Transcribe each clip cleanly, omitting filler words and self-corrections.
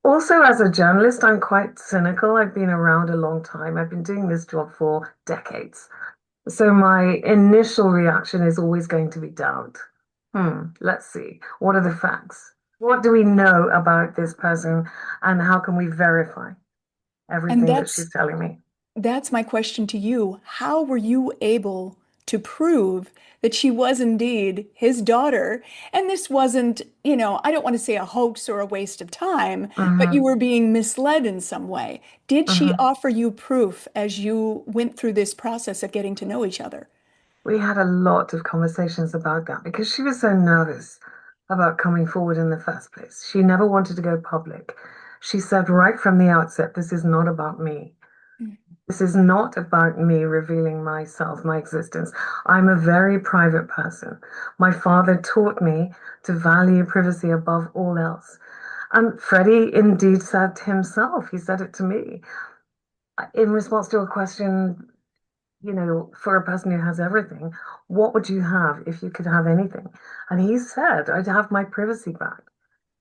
Also, as a journalist, I'm quite cynical. I've been around a long time. I've been doing this job for decades. So my initial reaction is always going to be doubt. Let's see. What are the facts? What do we know about this person, and how can we verify And everything that that's she's telling me? that's my question to you. How were you able to prove that she was indeed his daughter? And this wasn't, I don't want to say a hoax or a waste of time, but you Hmm. were being misled in some way. Did she Hmm. offer you proof as you went through this process of getting to know each other? We had a lot of conversations about that because she was so nervous about coming forward in the first place. She never wanted to go public. She said right from the outset, this is not about me. Mm. This is not about me revealing myself, my existence. I'm a very private person. My father taught me to value privacy above all else. And Freddie indeed said himself, he said it to me in response to a question, for a person who has everything, what would you have if you could have anything? And he said, I'd have my privacy back.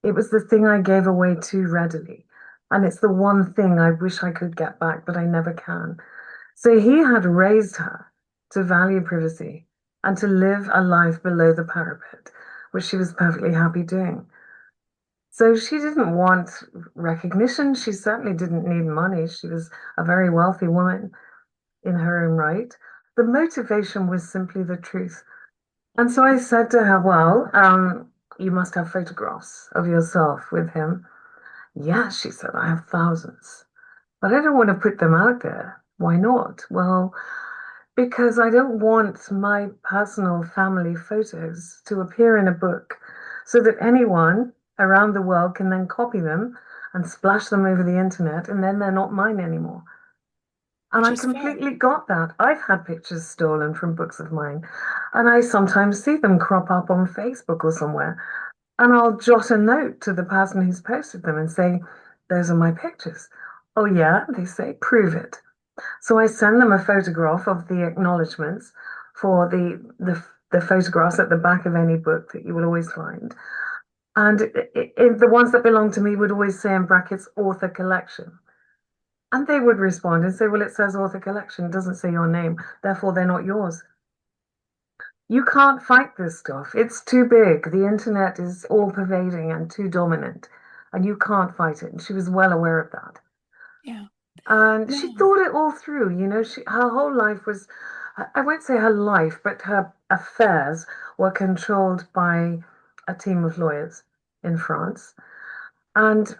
It was the thing I gave away too readily. And it's the one thing I wish I could get back, but I never can. So he had raised her to value privacy and to live a life below the parapet, which she was perfectly happy doing. So she didn't want recognition. She certainly didn't need money. She was a very wealthy woman in her own right. The motivation was simply the truth. And so I said to her, well, you must have photographs of yourself with him. Yes, she said, I have thousands, but I don't want to put them out there. Why not? Well, because I don't want my personal family photos to appear in a book so that anyone around the world can then copy them and splash them over the internet, and then they're not mine anymore. And Which I is fair. completely got that. I've had pictures stolen from books of mine, and I sometimes see them crop up on Facebook or somewhere. And I'll jot a note to the person who's posted them and say, those are my pictures. Oh, yeah, they say, prove it. So I send them a photograph of the acknowledgements for the photographs at the back of any book that you will always find. And the ones that belong to me would always say in brackets, author collection. And they would respond and say, well, it says author collection, it doesn't say your name, therefore they're not yours. You can't fight this stuff. It's too big. The internet is all pervading and too dominant, and you can't fight it. And she was well aware of that. Yeah. And she Wow. thought it all through. Her whole life was, I won't say her life, but her affairs were controlled by a team of lawyers in France. And